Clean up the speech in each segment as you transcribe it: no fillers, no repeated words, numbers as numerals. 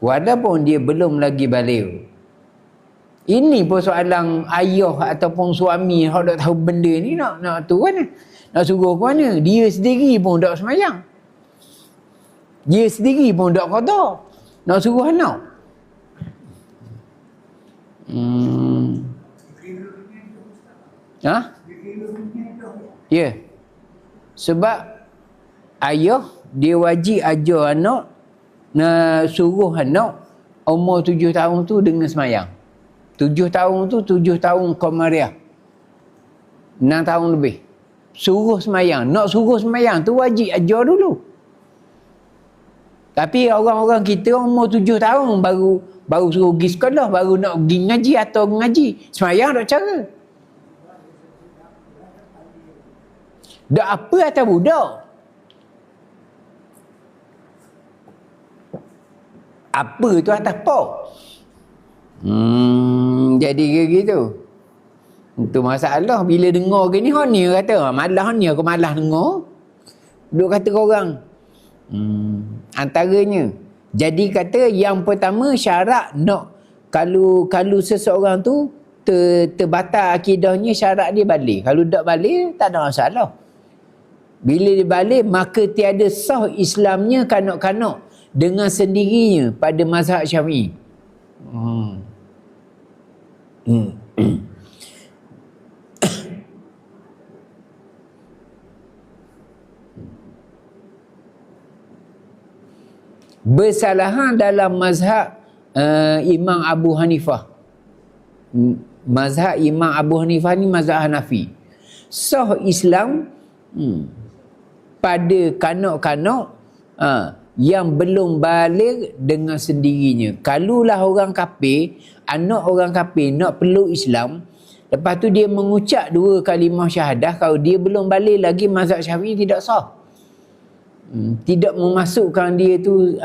walaupun dia belum lagi baligh. Ini persoalan ayah ataupun suami hak tak tahu benda ni nak tu kan, nak suruh ke mana. Dia sendiri pun tak semayang, dia sendiri pun tak qada, nak suruh anak. Ha? Ya. Sebab ayah dia wajib ajar anak, suruh anak umur 7 tahun tu dengan semayang. 7 tahun tu 7 tahun Qamariah, 6 tahun lebih. Suruh semayang. Nak suruh semayang tu wajib ajar dulu. Tapi orang-orang kita umur 7 tahun baru suruh pergi sekolah, baru nak pergi ngaji atau ngaji. Semayang tak cara. Dak apa atas budak. Apa tu atas pok. Jadi gitu. Itu masalah. Bila dengar ke ni, ni kata, malah ni aku malah dengar. Duk kata korang. Antaranya. Jadi kata yang pertama syarat nak, kalau seseorang tu terbatal akidahnya, syarat dia balik. Kalau tak balik, tak ada masalah. Bila dia balik, maka tiada sah Islamnya kanak-kanak dengan sendirinya pada mazhab Syafi'i. Bersalahan dalam mazhab Imam Abu Hanifah. Mazhab Imam Abu Hanifah ni mazhab Hanafi. Sah Islam pada kanak-kanak yang belum balik dengan sendirinya. Kalulah orang kafir, anak orang kafir nak peluk Islam, lepas tu dia mengucap 2 kalimah syahadah, kalau dia belum balik lagi, mazhab Syafi'i tidak sah. Tidak memasukkan dia tu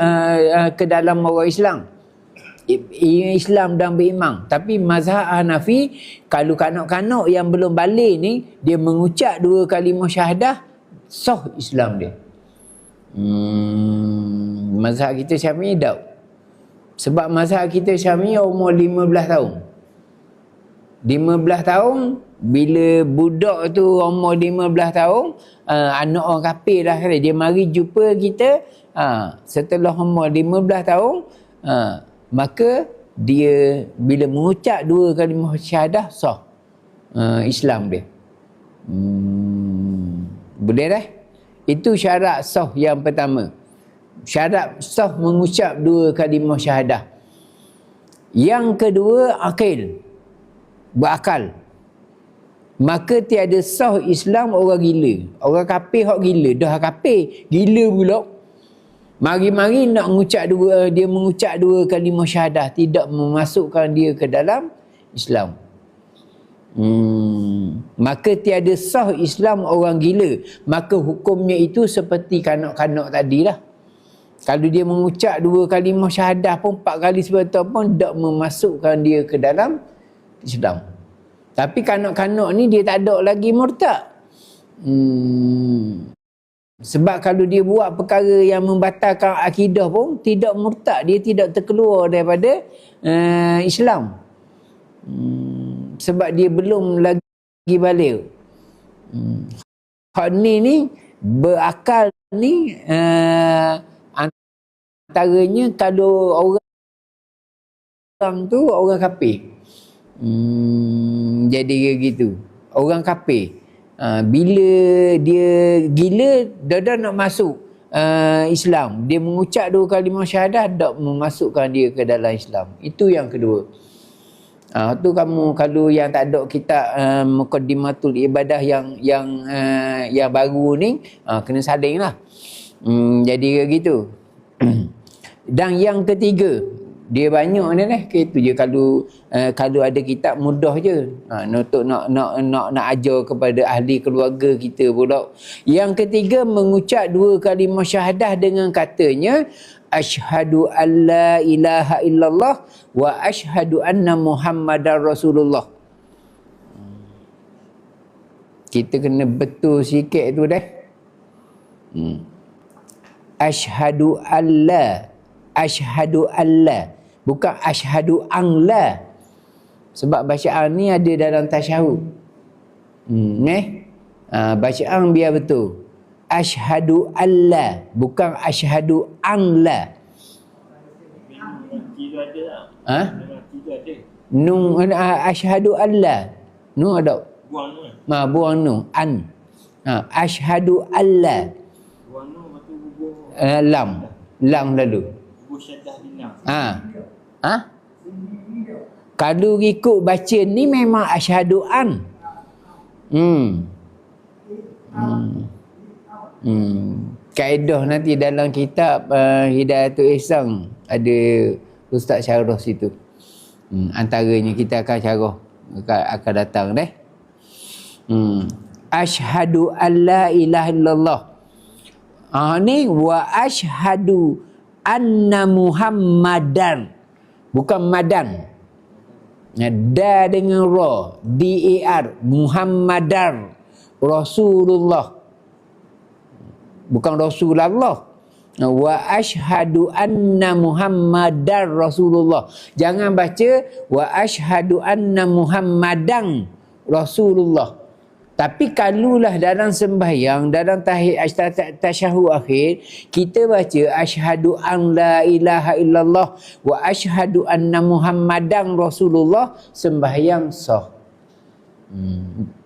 ke dalam orang Islam. Islam dan berimam. Tapi mazhab Hanafi, kalau kanak-kanak yang belum balik ni, dia mengucap 2 kalimah syahadah, sah Islam dia. Mazhab kita Syafi'i tak. Sebab mazhab kita Syafi'i umur 15 tahun. 15 tahun, bila budak tu umur 15 tahun, anak orang kafir dah kali, dia mari jumpa kita setelah umur 15 tahun, maka dia bila mengucap 2 kalimah syahadah, sah Islam dia. Boleh dah? Itu syarat sah yang pertama. Syarat sah mengucap 2 kalimah syahadah. Yang kedua, akil. Berakal. Maka tiada sah Islam orang gila. Orang kafir hak gila. Dah kafir, gila pula. Mari-mari nak mengucap dia mengucap 2 kalimah syahadah, tidak memasukkan dia ke dalam Islam. Maka tiada sah Islam orang gila. Maka hukumnya itu seperti kanak-kanak tadi lah. Kalau dia mengucap 2 kalimah syahadah pun 4 kali sebetul pun tak memasukkan dia ke dalam Islam. Tapi kanak-kanak ni dia tak ada lagi murtad. Sebab kalau dia buat perkara yang membatalkan akidah pun tidak murtad, dia tidak terkeluar daripada Islam. Sebab dia belum lagi balik. Hak ni berakal ni antaranya kalau orang tu orang kafir. Jadi gitu. Orang kafir. Bila dia gila, dah nak masuk Islam, dia mengucap 2 kalimah syahadah, tak memasukkan dia ke dalam Islam. Itu yang kedua. Tu kamu kalau yang tak ada kitab Muqaddimatul Ibadah yang baru ni, kena saling lah. Jadi gitu. Dan yang ketiga, dia banyak ni itu je. Kalau ada kitab mudah je untuk nak ajar kepada ahli keluarga kita pula. Yang ketiga, mengucap 2 kalimah syahadah dengan katanya asyhadu an la ilaha illallah wa asyhadu anna muhammadar rasulullah. Kita kena betul sikit tu dah. Asyhadu an la Asyhadu alla, bukan asyhadu an la. Sebab bacaan ni ada dalam tasyahud. Bacaan biar betul. Asyhadu alla, bukan asyhadu an la. Ha? Nun asyhadu alla. Nun ada. Buang tu. Buang nun an. Asyhadu alla. Buang tu betul bubuh. Lam lalu. Bubuh syaddah dinam. Kalau ikut baca ni memang asyhadu an. Kaedah nanti dalam kitab Hidayatul Ihsan ada Ustaz syarah situ. Antaranya kita akan syarah akan datang deh. Asyhadu alla ilaha illallah. Ni wa asyhadu anna Muhammadan, bukan madan. Da dengan ra, D-A-R, Muhammadar Rasulullah, bukan Rasulullah. Wa asyhadu anna Muhammadar Rasulullah. Jangan baca wa asyhadu anna Muhammadan Rasulullah. Tapi kalulah dalam sembahyang, dalam tasyahud akhir, kita baca asyhadu an la ilaha illallah wa asyhadu anna Muhammadan Rasulullah, sembahyang sah.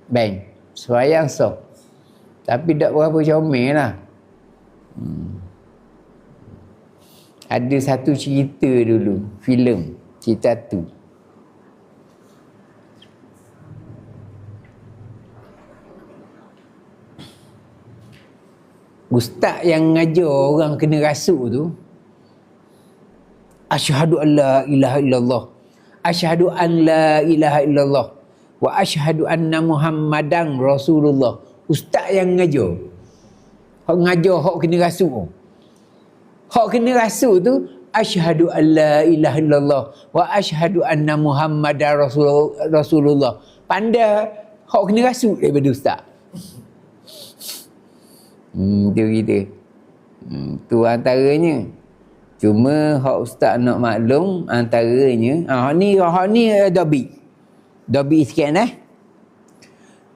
Bang, sembahyang sah. Tapi tak berapa comel lah. Ada satu cerita dulu, filem, cerita tu. Ustaz yang ngajar orang kena rasuk tu, asyhadu an la ilaha illallah, asyhadu an la ilaha illallah wa asyhadu anna Muhammadan Rasulullah. Ustaz yang ngajar. Hak ngajar hak kena rasuk. Hak kena rasuk tu asyhadu an la ilaha illallah wa asyhadu anna Muhammadan Rasulullah. Pandai hak kena rasuk daripada ustaz. Tu kita. Tu antaranya. Cuma hak ustaz nak maklum antaranya, hak ni Dobi sikit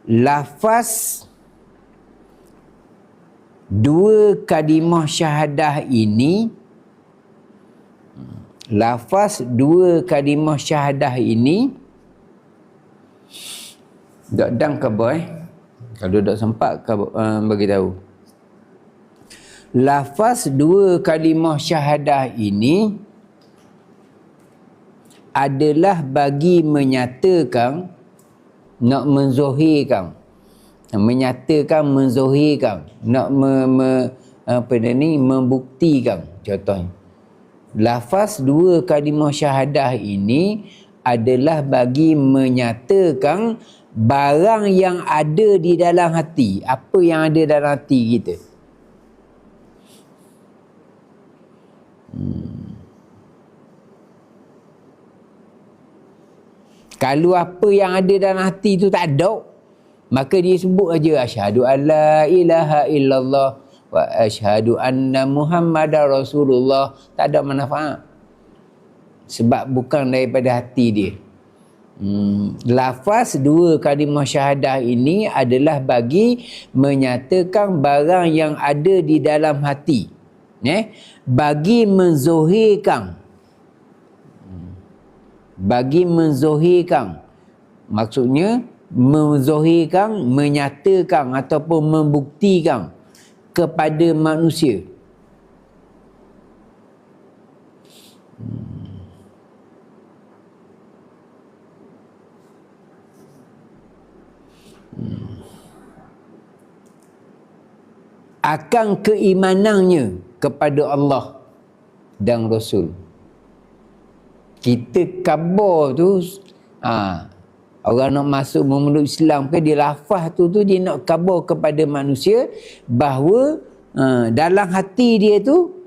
lafaz dua kalimah syahadah ini, lafaz dua kalimah syahadah ini dak dang khabar kalau dak sempat bagi tahu. Lafaz dua kalimah syahadah ini adalah bagi menyatakan, nak menzohirkan, menyatakan, menzohirkan, nak membuktikan. Contohnya, lafaz dua kalimah syahadah ini adalah bagi menyatakan barang yang ada di dalam hati. Apa yang ada dalam hati kita? Kalau apa yang ada dalam hati tu tak ada, maka dia sebut aja asyhadu alla ilaha illallah wa asyhadu anna Muhammadar Rasulullah. Tak ada manfaat. Sebab bukan daripada hati dia. Lafaz dua kalimah syahadah ini adalah bagi menyatakan barang yang ada di dalam hati. Bagi menzohirkan. Bagi menzohirkan. Maksudnya menzohirkan, menyatakan ataupun membuktikan kepada manusia. Akan keimanannya kepada Allah dan Rasul. Kita khabar tu, orang nak masuk memeluk Islam ke, dia lafaz tu dia nak khabar kepada manusia bahawa dalam hati dia tu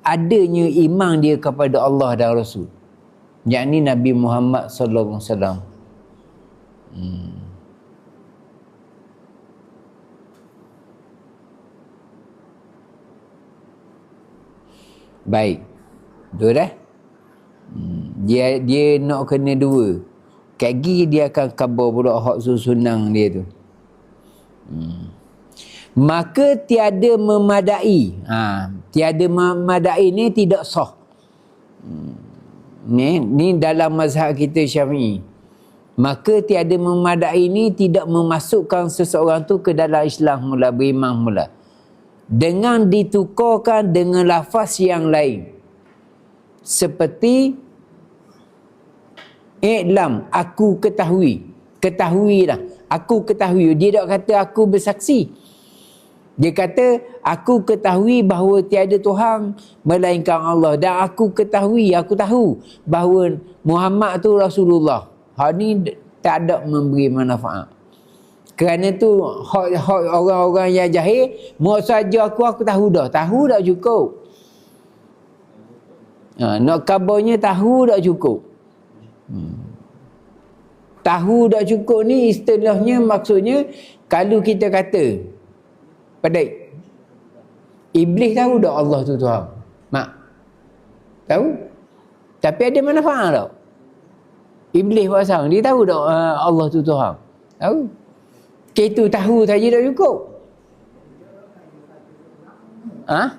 adanya iman dia kepada Allah dan Rasul, yakni Nabi Muhammad sallallahu alaihi wasallam. Baik. Betul dah? Dia nak kena dua. Kaki dia akan khabar pula hak susunang dia tu. Maka tiada memadai. Tiada memadai ni tidak sah. Ni dalam mazhab kita Syafi'i. Maka tiada memadai ni tidak memasukkan seseorang tu ke dalam Islam mula, beriman mula. Dengan ditukarkan dengan lafaz yang lain. Seperti I'lam, aku ketahui. Ketahuilah. Aku ketahui. Dia tak kata aku bersaksi. Dia kata, aku ketahui bahawa tiada Tuhan melainkan Allah. Dan aku ketahui, aku tahu bahawa Muhammad tu Rasulullah. Hak ni tak ada memberi manfaat. Kerana tu, orang-orang yang jahil, mau saja aku tahu dah. Tahu tak cukup. Nak kabarnya tahu tak cukup. Tahu tak cukup ni istilahnya, maksudnya kalau kita kata padai, Iblis tahu tak Allah tu Tuhan? Mak tahu, tapi ada manfaat tak? Iblis pasang, dia tahu tak Allah tu Tuhan? Tahu. Itu tahu saja tak cukup. Ada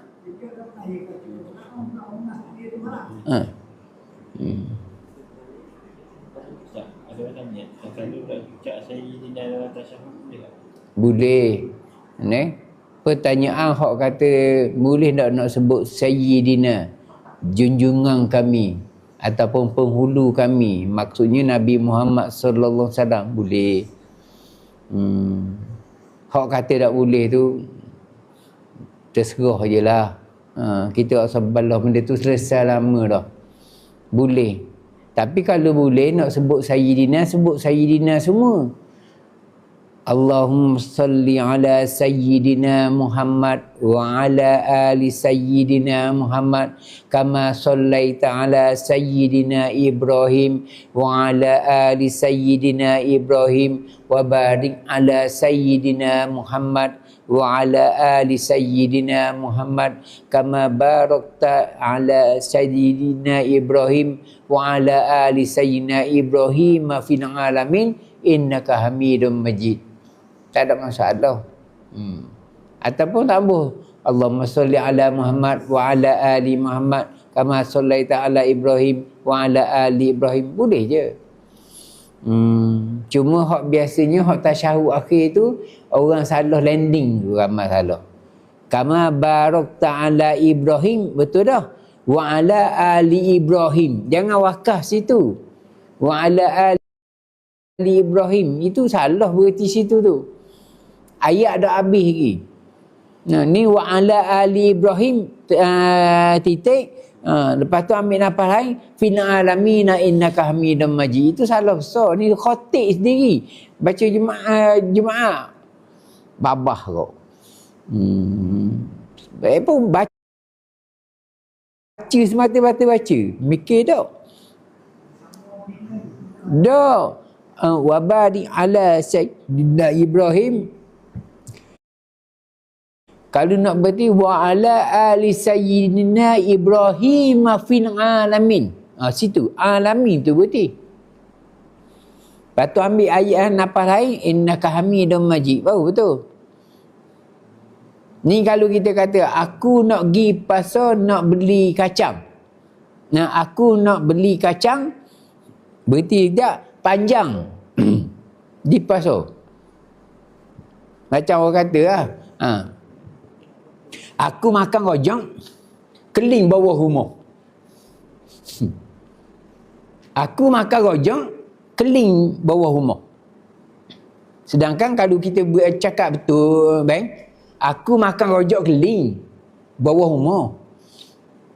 orang tanya, kalau nak ucap Sayyidina dalam tasyahud boleh tak? Boleh. Pertanyaan hak kata boleh tak nak sebut Sayyidina, junjungan kami ataupun penghulu kami, maksudnya Nabi Muhammad sallallahu alaihi wasallam, boleh. Hak kata tak boleh tu terserah je lah. Kita tak sabarlah, benda tu selesai lama dah. Boleh. Tapi kalau boleh nak sebut Sayyidina semua. Allahumma salli ala Sayyidina Muhammad wa ala ali Sayyidina Muhammad kama sallaita ala Sayyidina Ibrahim wa ala ali Sayyidina Ibrahim wa barik ala Sayyidina Muhammad wa ala ali Sayyidina Muhammad kama barakta ala Sayyidina Ibrahim wa ala ali Sayyidina Ibrahim fil alamin innaka Hamidum Majid. Tak ada masalah. Ataupun tambah Allahumma salli ala Muhammad wa ala ali Muhammad kama sallaita ala Ibrahim wa ala ali Ibrahim, boleh je. Cuma hak biasanya hak tasyahud akhir tu orang salah landing tu, ramai salah. Kama barakta ala Ibrahim, betul dah? Wa ala ali Ibrahim, jangan wakaf situ. Wa ala ali Ibrahim, itu salah berarti situ tu. Ayat dah habis lagi. Ni wa ala ali Ibrahim titik. Lepas tu ambil nafas lain, fil alamin innaka Hamidum Majid. Itu salah besar. Ni khatib sendiri baca jemaah babah kau. Apa baca semata-mata baca, mikir tak? Dak. Wa barik ala Sayyidina Ibrahim. Kalau nak berarti wa ala ali Sayyidina Ibrahim fil alamin. Situ alamin tu berarti. Lepas tu ambil ayat nafas lain, innaka Hamidum Majid, baru betul. Ni kalau kita kata aku nak pergi pasar nak beli kacang. Aku nak beli kacang, berarti tak panjang di pasar. Macam orang kata lah. Aku makan rojak keling bawah rumah. Aku makan rojak keling bawah rumah. Sedangkan kalau kita bercakap betul, bang, aku makan rojak keling bawah rumah.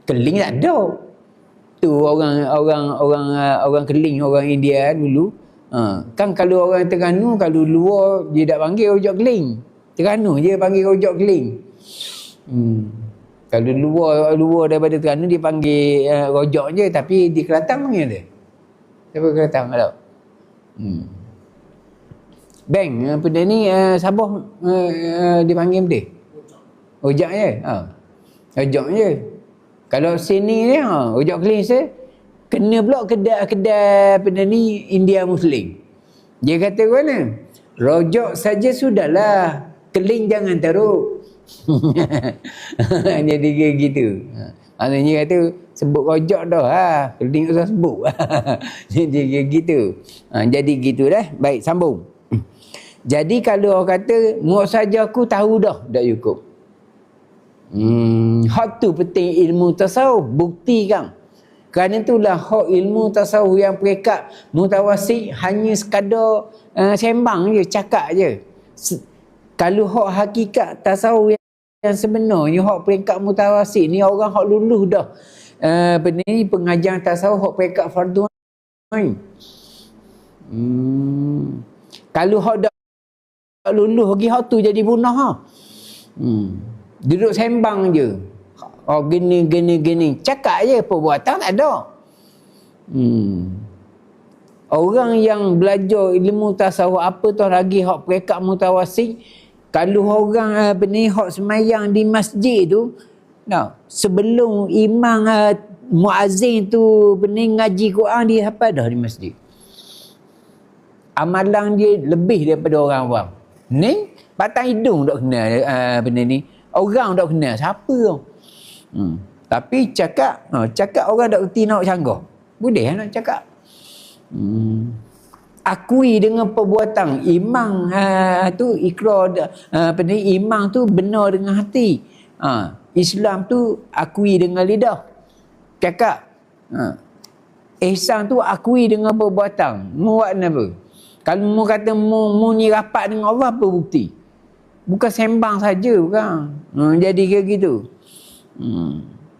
Keling tak ada. Tu orang keling, orang India dulu. Kan kalau orang Terengganu, kalau luar dia tak panggil rojak keling. Terengganu je panggil rojak keling. Kalau luar daripada Terengganu dia panggil rojak je, tapi di Kelantan panggil dia. Siapa Kelantan tak? Bang, benda ni Sabah dipanggil benda. Rojak je. Rojak je. Kalau sini ni, rojak keling saya, kena pula kedai benda ni India Muslim. Dia kata mana? Rojak saja sudahlah, keling jangan teruk. Jadi kayak gitu. Maknanya kata sebut rojak dah keling usah sebut. Jadi kayak gitu. Jadi gitu dah. Baik, sambung. Jadi kalau orang kata muak saja aku tahu dah, tak cukup. Hak tu penting ilmu tasawuf, buktikan. Kerana itulah hak ilmu tasawuf yang peringkat mutawasit hanya sekadar sembang je, cakap je. Kalau hak hakikat tasawuf yang sebenarnya, hak peringkat mutawasit ni orang hak lulus dah. Benda ni pengajian tasawuf hak peringkat fardu ain. Kalau hak dah lulus lagi, hak tu jadi punah. Duduk sembang je. Oh gini. Cakap je, perbuatan tak ada. Orang yang belajar ilmu tasawuf apa tu lagi hak peringkat mutawasit, kalau orang ni hak semayang di masjid tu, sebelum imam muazzin tu ngaji Quran, dia hafal dah di masjid. Amalan dia lebih daripada orang awam. Ni batang hidung tak kena benda ni. Orang tak kenal siapa tu. Tapi cakap orang tak kerti nak canggah. Boleh nak cakap. Akui dengan perbuatan. Imam tu ikrar imam tu benar dengan hati. Islam tu akui dengan lidah. Cakap. Ihsan tu akui dengan perbuatan. Mu buat apa? Kalau mu kata mu ni rapat dengan Allah, apa bukti? Bukan sembang saja, bukan. Jadi kayak gitu.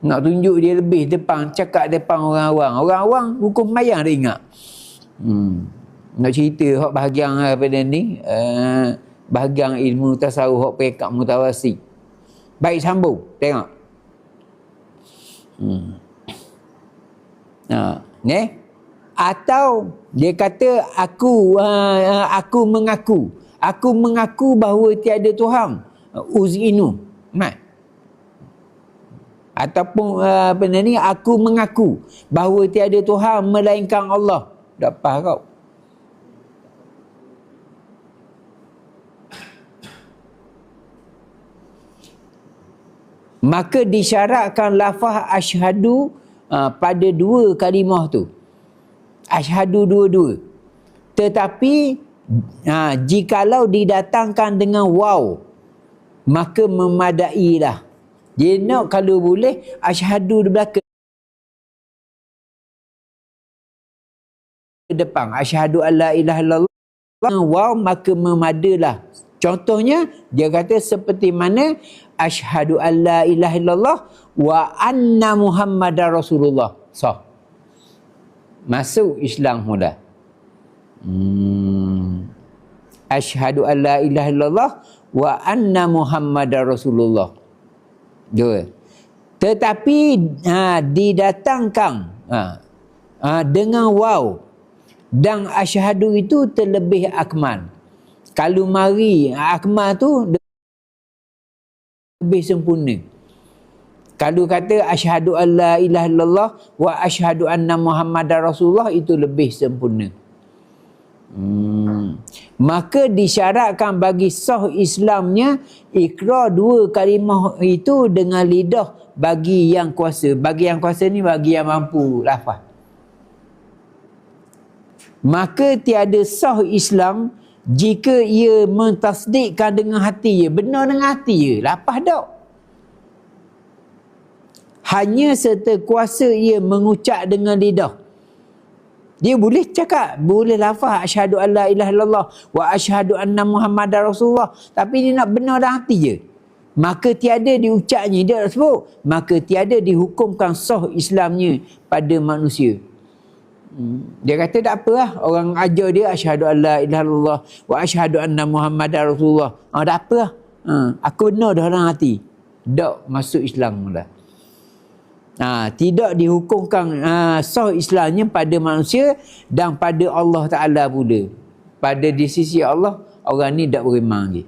Nak tunjuk dia lebih depan, cakap depan orang awam. Orang awam hukum mayang dia ingat. Nak cerita hak bahagian pada ni, bahagian ilmu tasawuf hak peringkat mutawasit. Baik, sambung. Tengok. Ni. Atau dia kata aku mengaku bahawa tiada Tuhan. Uzinu. Ataupun benda ni, aku mengaku bahawa tiada Tuhan melainkan Allah. Tak apa kau. Maka disyaratkan lafaz asyhadu pada dua kalimah tu. Asyhadu dua-dua. Tetapi jikalau didatangkan dengan waw, maka memadailah. Dia nak kalau boleh asyhadu di belakang depan. Asyhadu alla ilaha illallah waw, maka memadalah. Contohnya dia kata seperti mana asyhadu alla ilaha illallah wa anna muhammadar rasulullah. Sah. Masuk Islam mudah. Asyhadu alla ilaha illallah wa anna muhammadar rasulullah. Dua. Tetapi didatangkan dengan waw, dan asyhadu itu terlebih akmal. Kalau mari akmal tu lebih sempurna. Kalau kata asyhadu alla ilaha illallah wa asyhadu anna muhammadar rasulullah, itu lebih sempurna. Maka disyaratkan bagi sah Islamnya ikrar dua kalimah itu dengan lidah bagi yang kuasa. Bagi yang kuasa ni bagi yang mampu lafaz. Maka tiada sah Islam jika ia mentasdikkan dengan hati ia. Benar dengan hati ia, lafaz tak. Hanya serta kuasa ia mengucap dengan lidah. Dia boleh cakap, boleh lafaz asyhadu alla ilaha illallah wa asyhadu anna muhammadar rasulullah, tapi dia nak benar dalam hati je. Maka tiada diucapnya, dia tak sebut, maka tiada dihukumkan sah Islamnya pada manusia. Dia kata tak apalah, orang ajar dia asyhadu alla ilaha illallah wa asyhadu anna muhammadar rasulullah. Tak apalah. Aku benar dah dalam hati. Tak masuk Islam dah. Tidak dihukumkan sah Islamnya pada manusia dan pada Allah Ta'ala pula. Pada di sisi Allah, orang ni tak beriman lagi.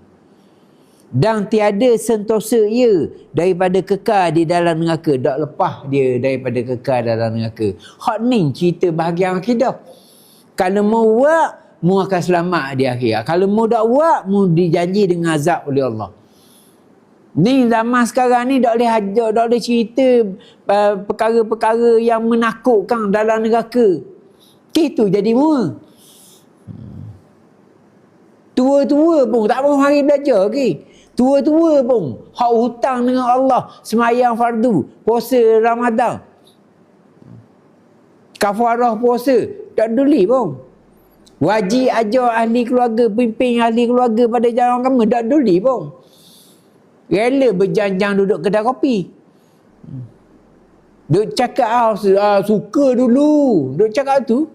Dan tiada sentosa ia daripada kekal di dalam neraka. Tak lepas dia daripada kekal dalam neraka. Hak ni cerita bahagian akidah. Kalau mau buat, mu akan selamat di akhirat. Kalau mu tak buat, mu dijanji dengan azab oleh Allah. Ni zaman sekarang ni tak boleh cerita perkara-perkara yang menakutkan dalam neraka. Itu jadi mu. Tua-tua pun tak mau mari belajar lagi. Tua-tua pun hak hutang dengan Allah, sembahyang fardu, puasa Ramadan, kafarah puasa, tak peduli pun. Wajib ajar ahli keluarga, pimpin ahli keluarga pada jalan agama, tak peduli pun. Rela berjanjang duduk kedai kopi. Duk cakap suka dulu, duk cakap tu.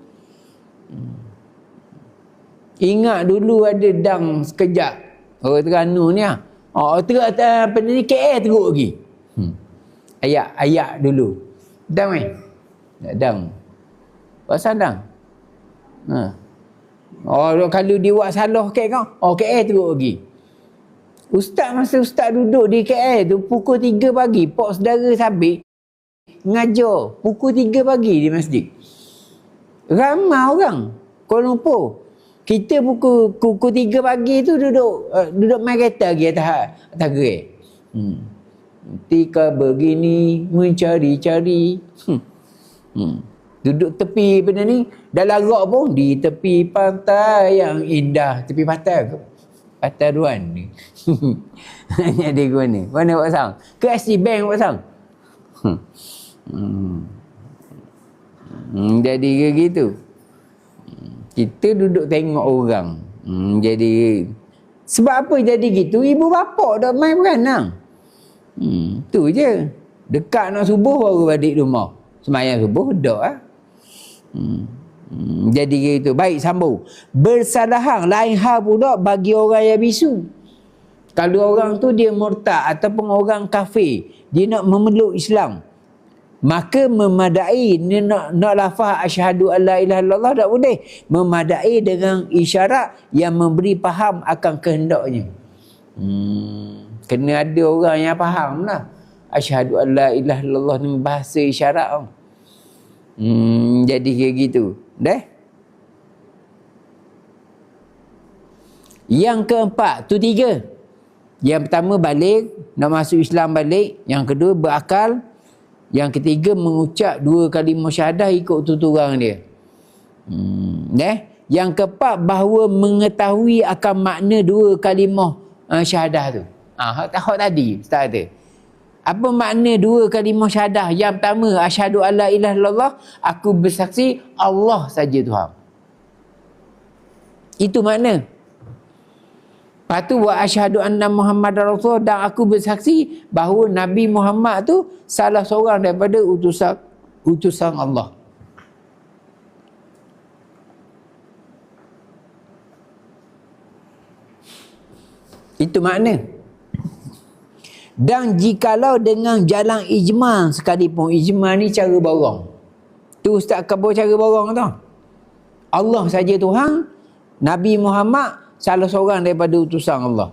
Ingat dulu ada dang sekejap orang Terengganu ni apa ni KL teruk lagi. Ayak dulu. Dang dang. Pasal dang. Kalau dia buat salah KL KL teruk lagi. Masa ustaz duduk di KL tu pukul 3 pagi, pak saudara sabit ngajar pukul 3 pagi di masjid. Ramai orang Kuala Lumpur. Kita pukul 3 pagi tu duduk main kereta lagi atas gerai. Ketika begini mencari-cari. Duduk tepi benda ni, dah larak pun di tepi pantai yang indah. Tepi pantai ke? Pantai Ruan ni. Jadi ke mana? Mana Pak Sang? Ke SC Bank Pak Sang? Jadi ke gitu. Kita duduk tengok orang. Jadi sebab apa jadi gitu? Ibu bapa dah main berenang. Tu je. Dekat nak subuh baru balik rumah. Sembahyang subuh dak ah. Jadi gitu. Baik, sambung. Bersalahan lain hal pula bagi orang yang bisu. Kalau orang tu dia murtad ataupun orang kafir, dia nak memeluk Islam, maka memadai ni nak lafaz asyhadu alla ilaha illallah tak boleh. Memadai dengan isyarat yang memberi faham akan kehendaknya. Kena ada orang yang faham lah. Asyhadu alla ilaha illallah ni bahasa isyarat. Jadi kayak gitu. Dah? Yang keempat, tu 3. Yang pertama balik, nak masuk Islam balik. Yang kedua berakal. Yang ketiga mengucap 2 kalimah syahadah ikut tuturang dia. Yang keempat bahawa mengetahui akan makna 2 kalimah syahadah tu. Hak tadi Ustaz kata. Apa makna 2 kalimah syahadah? Yang pertama, asyhadu alla ilaha illallah, aku bersaksi Allah saja Tuhan. Itu makna. Lepas tu wa asyhadu anna Muhammadar Rasulullah, dan aku bersaksi bahawa Nabi Muhammad tu salah seorang daripada utusan Allah. Itu makna. Dan jikalau dengan jalan ijma sekalipun, ijma ni cara borong. Tu Ustaz Kabur cara borong tu. Allah saja Tuhan, Nabi Muhammad salah seorang daripada utusan Allah.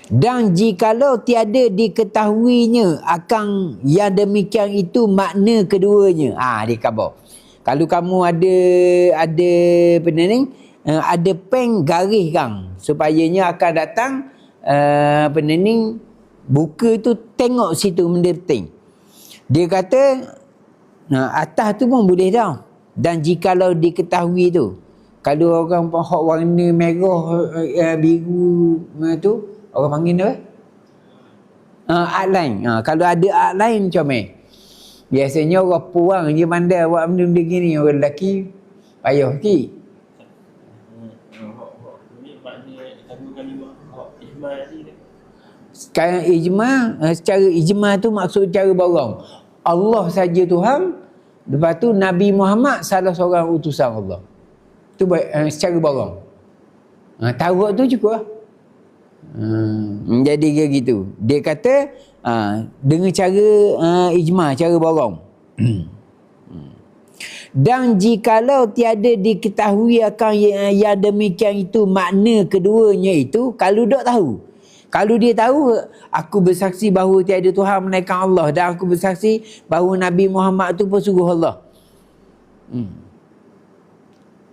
Dan jikalau tiada diketahuinya akan yang demikian itu makna keduanya. Dia khabar. Kalau kamu ada benda ni, ada pen garis kan, supayanya akan datang benda ni, buka tu tengok situ benda penting. Dia kata atas tu pun boleh dah. Dan jikalau diketahui tu, kalau orang hak warna merah biru tu, orang panggil apa? Outline. Kalau ada outline macam ni. Biasanya orang puang je pandai buat benda-benda gini. Orang lelaki payah sikit. Ini makna satu kalimah ijma tadi. Sekarang ijma, secara ijma tu maksud cara borong. Allah saja Tuhan, lepas tu Nabi Muhammad salah seorang utusan Allah. Tu secara borong. Tahu tu cukup lah. Jadi dia gitu. Dia kata dengan cara ijma, cara borong. Dan jikalau tiada diketahui akan yang demikian itu, makna keduanya itu, kalau dok tahu. Kalau dia tahu, aku bersaksi bahawa tiada Tuhan melainkan Allah, dan aku bersaksi bahawa Nabi Muhammad itu pesuruh Allah.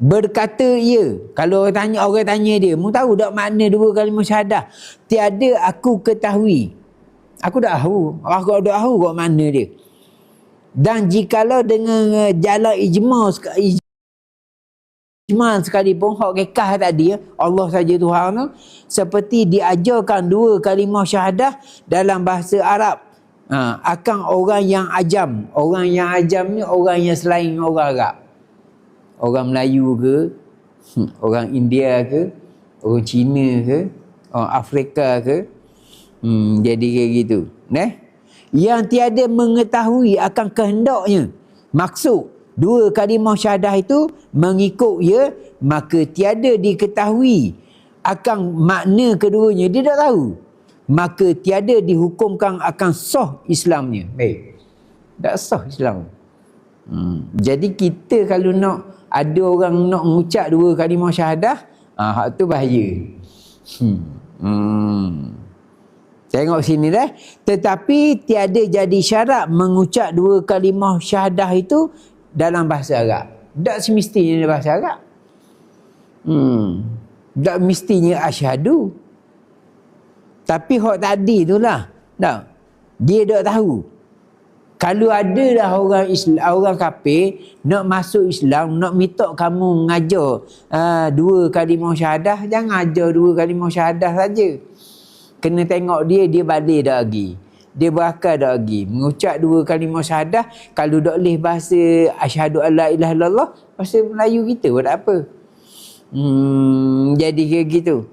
Berkata ia, kalau orang tanya dia, mu tahu tak makna dua kalimah syahadah? Tiada, aku ketahui. Aku dah tahu. Aku dah tahu kok makna dia. Dan jikalau dengan jalan ijma sekalipun, hak kekah tadi, Allah saja Tuhan tu, seperti diajarkan dua kalimah syahadah dalam bahasa Arab, akan orang yang ajam. Orang yang ajam ni orang yang selain orang Arab. Orang Melayu ke, orang India ke, orang Cina ke, orang Afrika ke. Jadi kayak gitu. Yang tiada mengetahui akan kehendaknya, maksud dua kalimah syahadah itu mengikut ia, maka tiada diketahui akan makna keduanya, dia tak tahu, maka tiada dihukumkan akan sah Islamnya. Tak sah Islam. Jadi kita kalau nak, ada orang nak mengucap dua kalimah syahadah, hak tu bahaya. Tengok sini dah. Tetapi tiada jadi syarat mengucap dua kalimah syahadah itu dalam bahasa Arab. Tak semestinya dalam bahasa Arab. Tak mestinya asyhadu. Tapi hak tadi itulah. Tak. Dia tak tahu. Kalau ada dah orang Islam, orang kafir nak masuk Islam, nak minta kamu mengajar dua kalimah syahadah, jangan ajar dua kalimah syahadah saja. Kena tengok dia balik dah lagi. Dia berakal dah lagi. Mengucap dua kalimah syahadah, kalau tak boleh bahasa asyhadu alla ilaha illallah, bahasa Melayu kita buat apa? Jadi kayak gitu.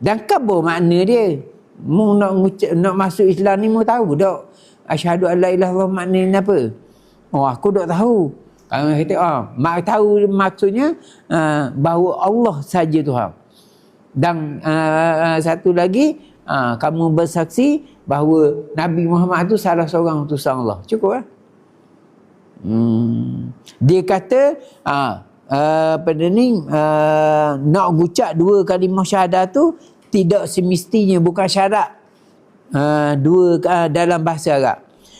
Dan apa makna dia? Mu nak masuk Islam ni, mu tahu tak asyhadu alla ilaha illallah maknanya apa? Aku tak tahu. Kalau kata mak tahu maksudnya bahawa Allah saja Tuhan. Dan satu lagi, kamu bersaksi bahawa Nabi Muhammad itu salah seorang utusan Allah. Cukup lah. Dia kata nak ucap dua kalimah syahadah tu tidak semestinya, bukan syarat dalam bahasa Arab.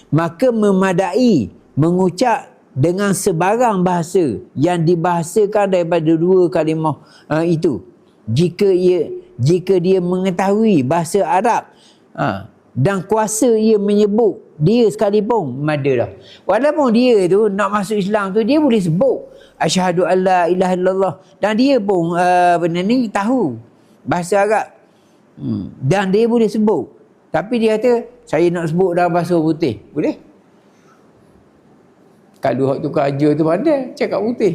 Maka memadai mengucap dengan sebarang bahasa yang dibahasakan daripada dua kalimah itu. Jika dia mengetahui bahasa Arab dan kuasa ia menyebut dia sekalipun, mada dah. Walaupun dia tu nak masuk Islam tu, dia boleh sebut asyhadu alla ilaha illallah, dan dia pun benda ni tahu bahasa Arab, dan dia boleh sebut. Tapi dia kata saya nak sebut dalam bahasa putih, boleh? Kalau hak tu kerja tu pandai cakap putih.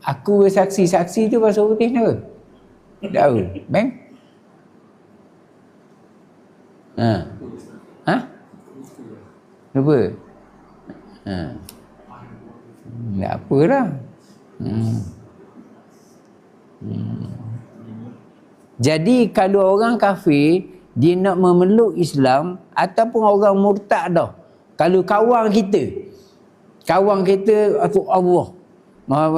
Aku bersaksi-saksi tu bahasa putih ni apa? Tak tahu. Bang? Lupa? Tak apalah. Jadi kalau orang kafir, dia nak memeluk Islam, ataupun orang murtad dah, kalau kawan kita Allah,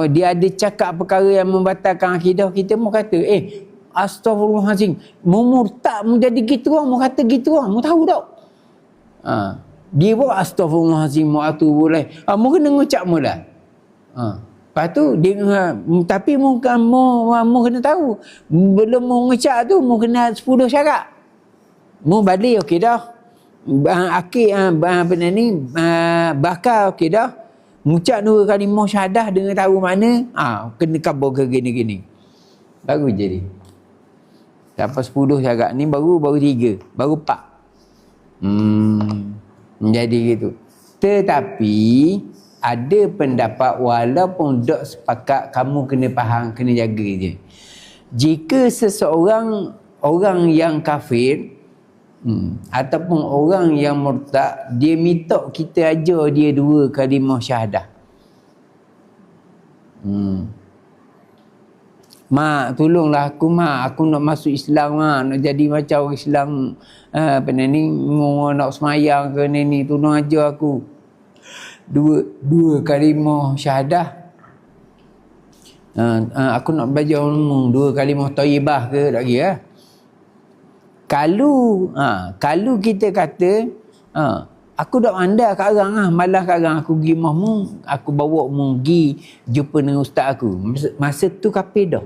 dia ada cakap perkara yang membatalkan akidah kita, mu kata astagfirullahalazim, mu murtad, mu jadi gitu orang, mu kata gitu orang, mu tahu tak? Dia pun astagfirullahalazim wa atubu ilaih, mu kena ngucap mula. Lepas tu dia, tapi mu kena tahu, belum mu ngucap tu mu kena 10 syarat. Mu balik okey dah, akhir benda ni bakal okey dah, mengucap dua kalimah syahadah dengan tahu mana, kena kabur ke gini-gini, baru jadi. Sampai 10 syarat ni baru 3, baru 4. Jadi gitu. Tetapi ada pendapat, walaupun tak sepakat, kamu kena faham, kena jaga je. Jika seseorang, orang yang kafir ataupun orang yang murtad, dia minta kita ajar dia dua kalimah syahadah, Mak, tolonglah aku, mak. Aku nak masuk Islam, mak. Nak jadi macam orang Islam. Apa ni, nak semayang ke ni. Tolong ajar aku. Dua kalimah syahadah. Aku nak belajar ngomong 2 kalimah thayyibah ke, tak kira. Kalau kita kata, aku dah andai kat orang lah. Malah kat orang aku pergi mahmu. Aku bawa mu pergi jumpa dengan ustaz aku. Masa tu kapir dah.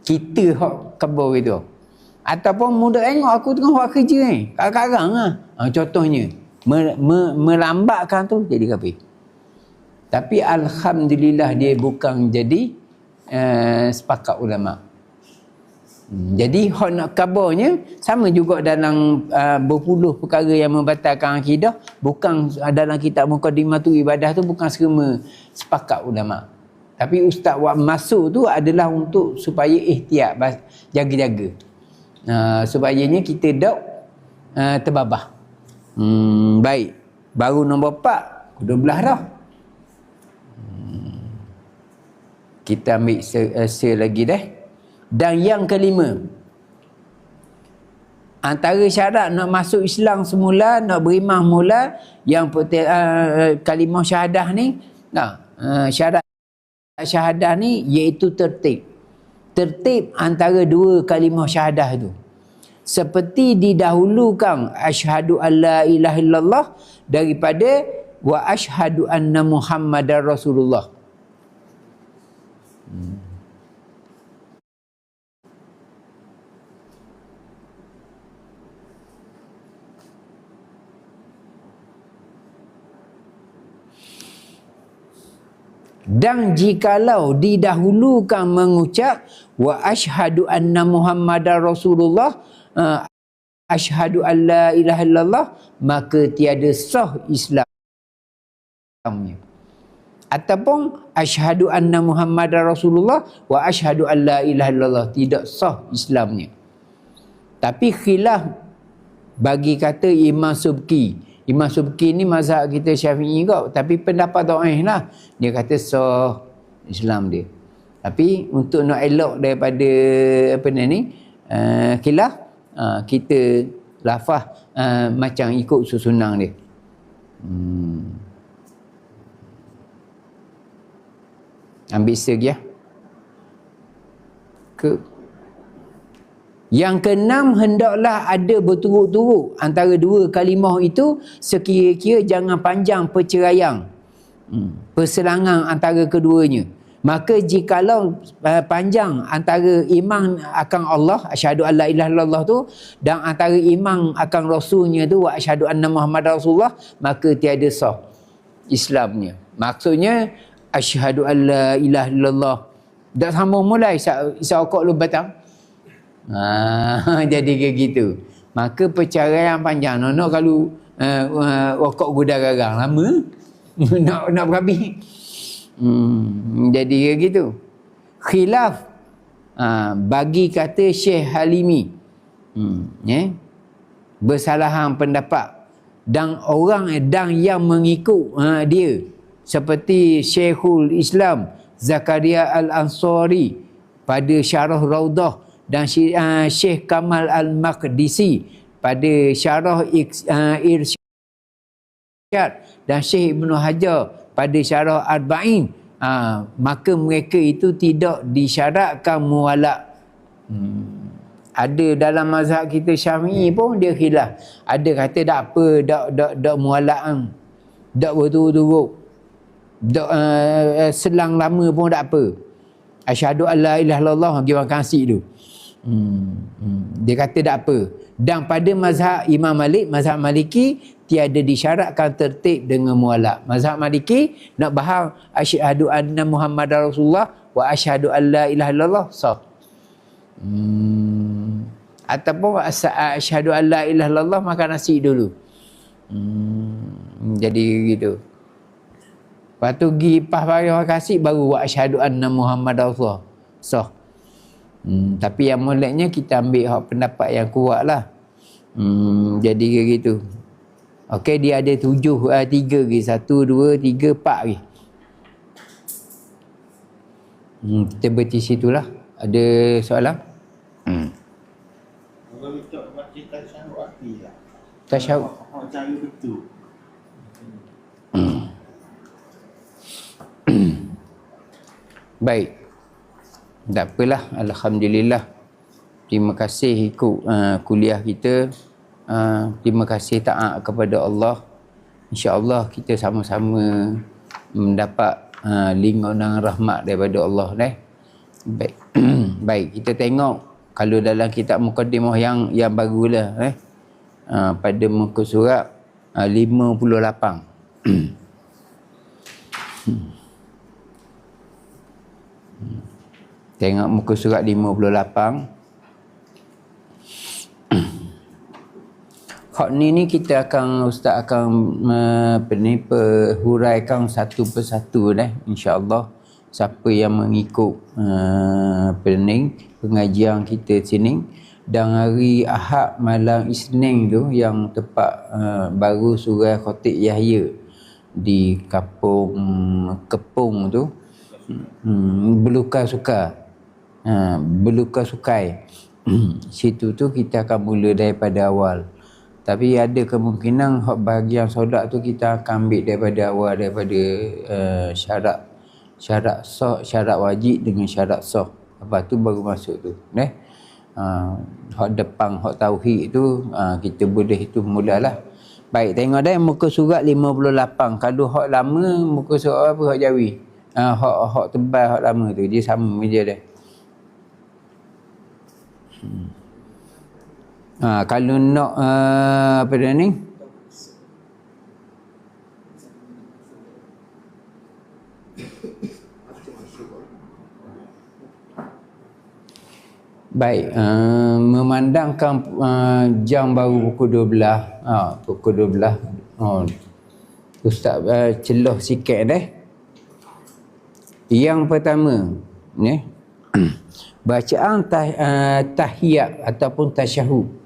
Kita hak khabar itu. Ataupun muda tengok aku tengah buat kerja ni. Kat-kat lah. Contohnya. Melambatkan tu jadi kapir. Tapi alhamdulillah dia bukan jadi sepakat ulama. Jadi hak nak kabarnya sama juga dalam berpuluh perkara yang membatalkan akidah, bukan dalam kitab Muqaddimatul Ibadah tu bukan semua sepakat ulama. Tapi ustaz buat masuk tu adalah untuk supaya ihtiyat, jaga-jaga. Supayanya kita tak terbabah. Baik. Baru nombor 4, 12 dah. Kita ambil lagi dah. Dan yang kelima, antara syarat nak masuk Islam semula, nak beriman mula, yang kalimah syahadah ni, syarat syahadah ni iaitu tertib. Tertib antara 2 kalimah syahadah itu. Seperti didahulukan asyhadu alla ilaha illallah daripada wa asyhadu anna Muhammadar Rasulullah. Dan jikalau didahulukan mengucap wa asyhadu anna Muhammadar Rasulullah, asyhadu alla ilaha illallah, maka tiada sah Islamnya. Ataupun asyhadu anna Muhammadar Rasulullah wa asyhadu alla ilaha illallah, tidak sah Islamnya. Tapi khilaf bagi kata Imam Subki. Imam Subki ni mazhab kita Syafi'i kau, tapi pendapat dhaif lah. Dia kata sah Islam dia. Tapi untuk nak elok daripada khilaf, kita lafaz macam ikut susunan dia. Ambil lagi ya. Yang keenam, hendaklah ada berturut-turut antara 2 kalimah itu, sekira-kira jangan panjang perceraian, perselangan antara keduanya. Maka jikalau panjang antara iman akan Allah, asyhadu alla ilaha illallah tu, dan antara iman akan Rasulnya tu, wa asyhadu anna Muhammadar Rasulullah, maka tiada sah Islamnya. Maksudnya asyhadu alla ilaha illallah dah sambung mulai isyak lu batang. Jadi kayak gitu. Maka perceraian panjang. Nak kalau rokok gudang garang lama nak berhabis. Jadi kayak gitu. Khilaf bagi kata Syekh Halimi, bersalahan pendapat, dan orang dan yang mengikut dia seperti Syekhul Islam Zakaria Al-Ansari pada Syarah Raudah, dan Syekh Kamal Al-Maqdisi pada Syarah Irsyad, dan Syekh Ibn Hajar pada Syarah Arba'in. Maka mereka itu tidak disyaratkan muwalak. Ada dalam mazhab kita Syafi'i pun dia khilaf. Ada kata tak apa, tak muwalak, tak berturut-turut, selang lama pun tak apa. Asyhadu alla ilaha illallah pergi makan nasi tu. Dia kata tak apa. Dan pada mazhab Imam Malik, mazhab Maliki, tiada disyaratkan tertib dengan muwalak. Mazhab Maliki nak bahang asyhadu anna Muhammadar Rasulullah wa asyhadu alla ilaha illallah sah. Ataupun asyhadu alla ilaha illallah makan nasi dulu. Jadi gitu. Lepas tu pergi pas payah kasih baru wa asyhadu anna Muhammadar Rasulullah sah. Tapi yang moleknya kita ambil hak pendapat yang kuat lah. Jadi kayak gitu. Okey, dia ada 3 lagi. 1, 2, 3, 4 lagi. Kita berhenti situlah. Ada soalan? Kalau kita baca tasyahud akhir lah. Tasyahud. Cara betul. Baik. Tak apalah. Alhamdulillah. Terima kasih ikut kuliah kita. Terima kasih taat kepada Allah. InsyaAllah kita sama-sama mendapat lingkungan rahmat daripada Allah. Baik. Baik, kita tengok kalau dalam kitab Muqaddimah yang barulah pada muka surat 58. Tengok muka surat 58. Hak ni kita akan, Ustaz akan huraikan satu persatu insya-Allah. Siapa yang mengikut pengajian kita sini, dan hari Ahad malam Isnin tu yang tepat baru surah Khatib Yahya di kampung Kepung tu, Belukar Sukai. Situ tu kita akan mula daripada awal. Tapi ada kemungkinan bahagian solat tu kita akan ambil daripada awal, daripada syarat sah, syarat wajib dengan syarat sah. Lepas tu baru masuk tu. Hak depan, hak tauhid tu kita boleh tu mulalah. Baik, tengok dah muka surat 58. Kalau hak lama muka surat apa, hak Jawi. Hak tebal, hak lama tu dia sama je dah. Kalau nak apa dah ni? Baik, memandangkan jam baru pukul 12. Pukul 12. Ustaz celah sikit Yang pertama ni bacaan tahiyat ataupun tasyahud.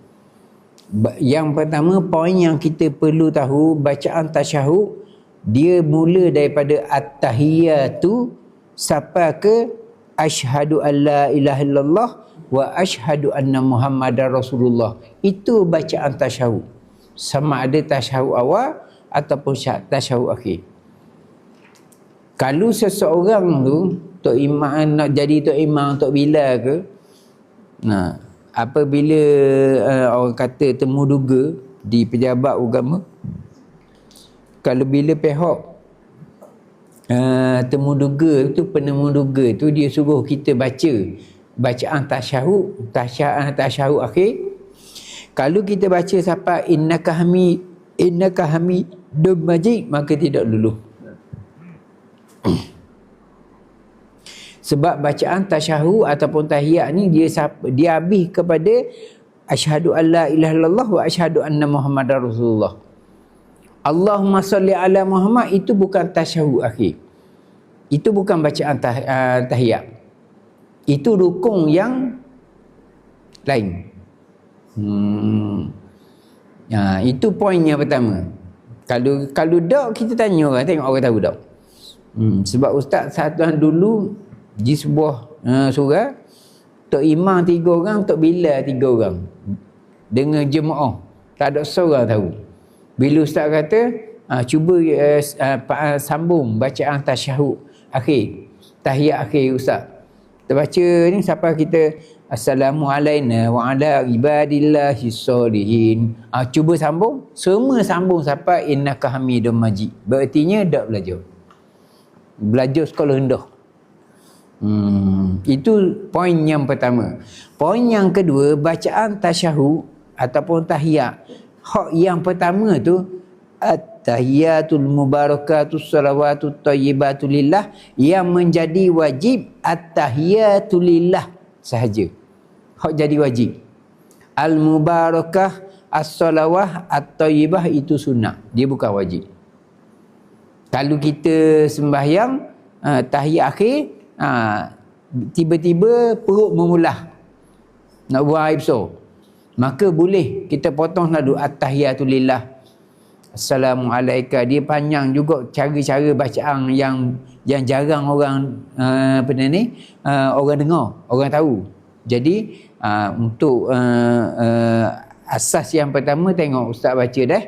Yang pertama, poin yang kita perlu tahu, bacaan tasyahud dia mula daripada at-tahiyatu sampai ke asyhadu alla ilaha illallah wa asyhadu anna muhammadar rasulullah. Itu bacaan tasyahud. Sama ada tasyahud awal ataupun tasyahud akhir. Kalau seseorang tu tok imam nak jadi tok imam tok bila ke, apabila orang kata temu duga di pejabat agama, kalau bila pihak temu duga tu, penemu duga tu dia suruh kita baca bacaan tasyahud akhir. Kalau kita baca sampai innaka hamidum majid, maka tidak luluh. Sebab bacaan tasyahud ataupun tahiyat ni dia habis kepada asyhadu alla ilaha illallah wa asyhadu anna muhammadar rasulullah. Allahumma salli ala Muhammad itu bukan tasyahud akhir. Itu bukan bacaan tahiyat. Itu rukun yang lain. Itu poin yang pertama. Kalau dak kita tanya orang, tengok orang tahu dak. Sebab ustaz satu dulu di sebuah surau, tok imam 3 orang, tok bilal 3 orang dengan jemaah, tak ada seorang tahu. Bila ustaz kata cuba sambung bacaan tasyahud akhir, tahiyat akhir ustaz, kita baca ni sampai kita assalamu alaina wa ala ibadillahis solihin, cuba sambung, semua sambung sampai innaka hamidum majid. Berartinya dak belajar sekolah rendah. Itu poin yang pertama. Poin yang kedua, bacaan tasyahud ataupun tahiyat. Hak yang pertama tu at-tahiyatul mubarakatus salawatut thayyibatu lillah, yang menjadi wajib at-tahiyatu lillah sahaja. Hak jadi wajib. Al-mubarakah as-salawah at-thayyibah itu sunnah, dia bukan wajib. Kalau kita sembahyang tahiyat akhir, tiba-tiba perut memulah nak buang air besar, maka boleh kita potong lalu at-tahiyatu lillah, Assalamualaikum. Dia panjang juga cara-cara bacaan yang jarang orang orang dengar, orang tahu. Jadi untuk asas yang pertama, tengok ustaz baca dah.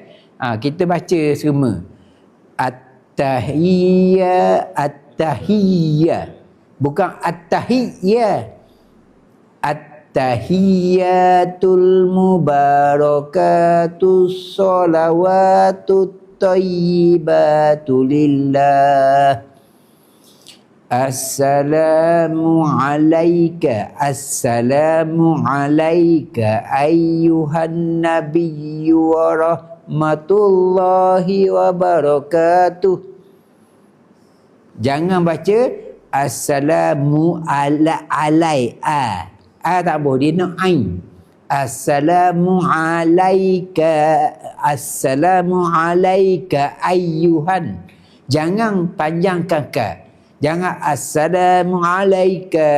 Kita baca semua. At-tahiyya. Bukan at-tahiyya. At-tahiyyatul mubarakatus sholawatut thayyibatu lillah. Assalamu alayka ayyuhan nabiyyu wa rahmatullahi wa barakatuh. Jangan baca assalamu alai tak boleh, dia nak ain. Assalamu alayka ayyuhan. Jangan panjangkan ka. Jangan assalamu alayka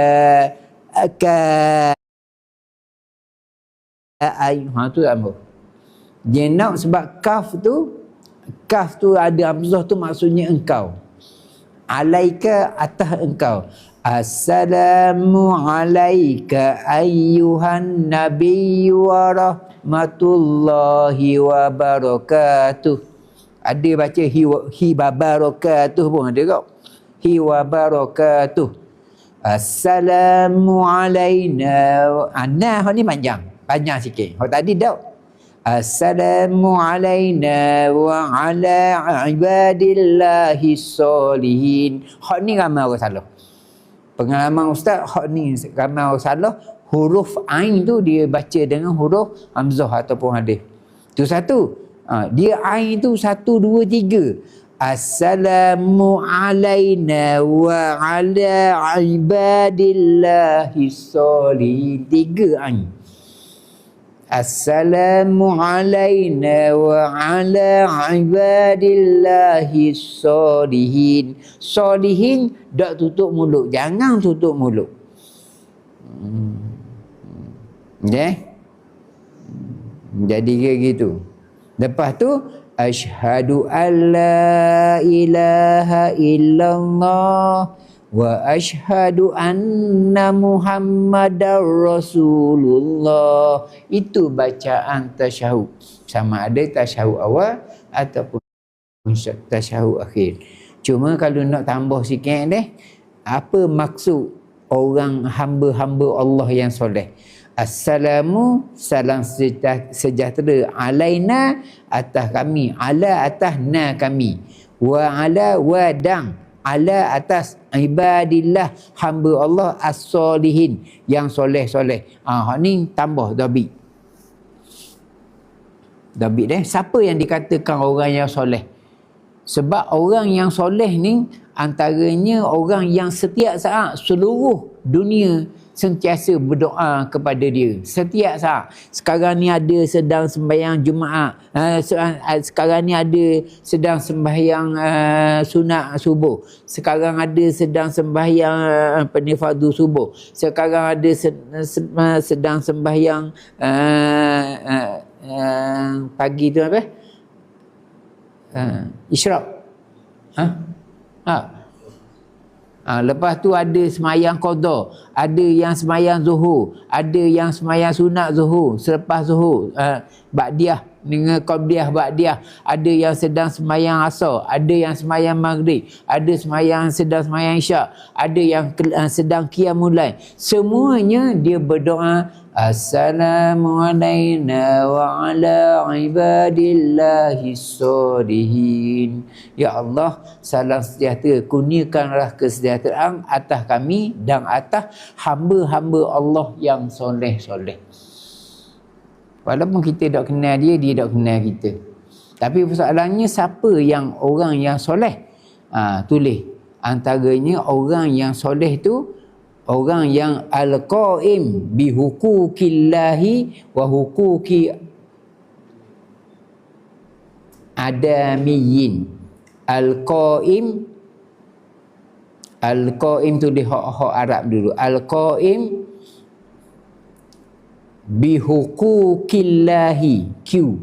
ayyuhan tu tak boleh. Dia nak sebab kaf tu ada hamzah tu maksudnya engkau. Alaika atas engkau. Assalamu alayka ayyuhan nabiyyu wa rahmatullahi wa barakatuh. Ada baca hi barakatuh pun ada kau. Hi wa barakatuh. Assalamu alayna. Nah, ni panjang sikit. Hak tadi dah. Assalamu alayna wa ala ibadillahi sholihin. Hak ni ramai orang salah. Pengalaman ustaz, hak ni ramai orang salah. Huruf ain tu dia baca dengan huruf hamzah ataupun alif. Tu satu. Dia ain tu 1, 2, 3. Assalamu alayna wa ala ibadillahi sholihin. 3 ain. Assalamu alayna wa ala ibadillahi sholihin. Sholihin tak tutup mulut. Jangan tutup mulut. Jadi kayak gitu. Lepas tu asyhadu alla ilaha illallah wa asyhadu anna Muhammadar Rasulullah. Itu bacaan tasyahud. Sama ada tasyahud awal ataupun tasyahud akhir. Cuma kalau nak tambah sikit apa maksud orang hamba-hamba Allah yang soleh? Assalamu, salam sejahtera, alaina, atas kami, ala atas na kami, wa ala wadang, ala atas ibadillah, hamba Allah as-solihin, yang soleh-soleh. Hak ni tambah dabit. Dabit siapa yang dikatakan orang yang soleh? Sebab orang yang soleh ni antaranya orang yang setiap saat seluruh dunia sentiasa berdoa kepada dia. Setiap saat. Sekarang ni ada sedang sembahyang Jumaat. Sekarang ni ada sedang sembahyang sunat subuh. Sekarang ada sedang sembahyang fardu subuh. Sekarang ada sedang sembahyang pagi tu apa? Isyraq. Lepas tu ada semayang qada, ada yang semayang zuhur, ada yang semayang sunat zuhur, selepas zuhur ba'diyah dengan qabliyah ba'diyah, ada yang sedang semayang asar, ada yang semayang maghrib, ada sedang semayang isyak, ada yang sedang qiyamul lail. Semuanya dia berdoa assalamu alayna wa ala ibadillahi sholihin. Ya Allah, salam sejahtera, kurniakanlah kesejahteraan atas kami dan atas hamba-hamba Allah yang soleh-soleh. Walaupun kita tak kenal dia, dia tak kenal kita. Tapi persoalannya siapa yang orang yang soleh? Tulis. Antaranya orang yang soleh tu orang yang al-qaim bi huquqillahi wa huquqi adamiyyin. Al-qaim tu di hak Arab dulu. Al-qaim bi huquqillahi, Q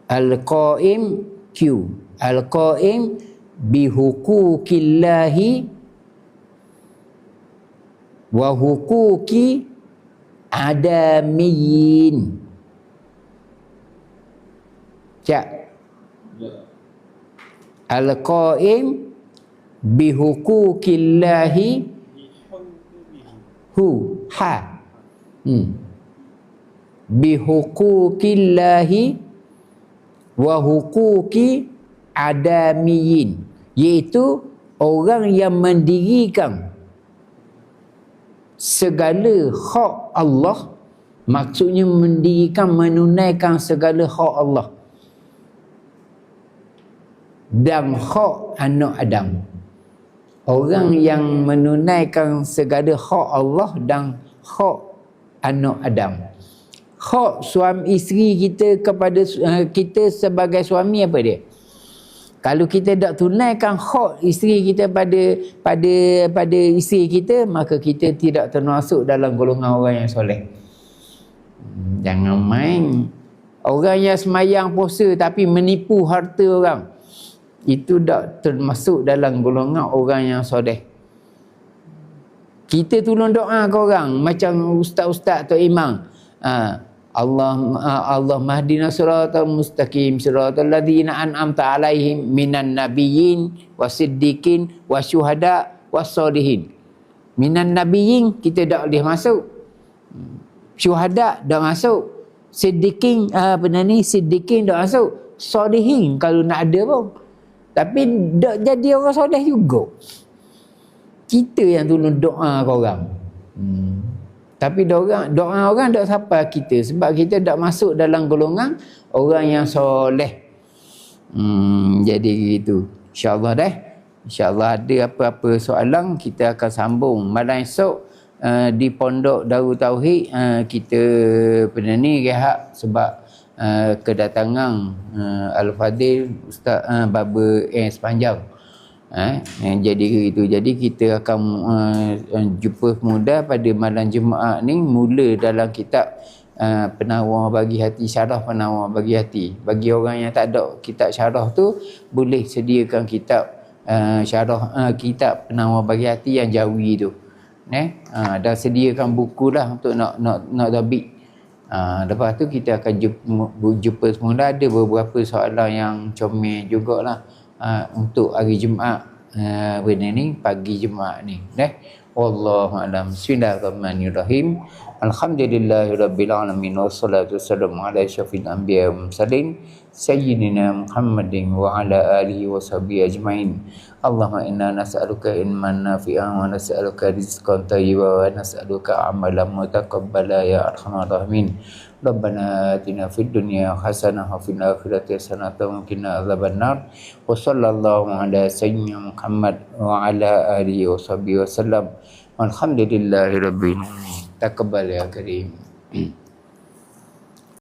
Al-Qaim Q. Al-Qaim bihuquqillahi wa huquqi adamiyin. Cak. Al-Qaim bihuquqillahi hu ha bihuquqillahi wa huquqi adamiyin, iaitu orang yang mendirikan segala hak Allah, maksudnya mendirikan, menunaikan segala hak Allah dan hak anak Adam. Orang yang menunaikan segala hak Allah dan hak anak Adam. Hak suami isteri kita kepada kita sebagai suami apa dia? Kalau kita tak tunaikan hak isteri kita pada isteri kita, maka kita tidak termasuk dalam golongan orang yang soleh. Jangan main. Orang yang semayang puasa tapi menipu harta orang, itu tak termasuk dalam golongan orang yang soleh. Kita tolong doa ke orang macam ustaz-ustaz atau imam. Allah mahdina siratal mustaqim siratal ladzina an'amta alaihim minan nabiyyin wasiddiqin wasyuhada wassalihin. Minan nabiyyin kita tak boleh masuk. Syuhada dah masuk. Siddiqin siddiqin dah masuk. Salihin kalau nak ada pun. Tapi tak jadi orang soleh juga. Kita yang tolong doa ke orang. Tapi doa orang tak sampai kita, sebab kita tak masuk dalam golongan orang yang soleh. Jadi gitu. InsyaAllah dah. InsyaAllah ada apa-apa soalan kita akan sambung malam esok di Pondok Darul Tauhid. Kita rehat sebab kedatangan Al-Fadil Ustaz Baba Sepanjang. Jadi itu. Jadi kita akan jumpa mudah pada malam Jumaat ni, mula dalam kitab Penawar Bagi Hati, Syarah Penawar Bagi Hati. Bagi orang yang tak ada kitab syarah tu, boleh sediakan kitab syarah kitab Penawar Bagi Hati yang Jawi tu. Dan sediakan buku lah untuk nak tabik. Lepas tu kita akan jumpa semula. Ada beberapa soalan yang comel jugalah untuk hari Jumaat, benda ni pagi Jumaat ni. Wallahu a'lam. Bismillahirrahmanirrahim. Alhamdulillahirabbil alamin wassalatu wassalamu ala asyrafil anbiya'i wal mursalin sayyidina Muhammadin wa ala alihi washabihi ajmain. Allahumma inna nas'aluka ilman nafi'an wa nas'aluka rizqan thayyiban wa nas'aluka amalan mutaqabbala ya arhamar rahimin. Rabbana atina fid dunya hasanah wa fil akhirati hasanah wa qina adzabannar. Wa sallallahu ala sayyidina Muhammad wa ala alihi washabihi wasallam. Walhamdulillahirabbil alamin. Taqabbal ya karim.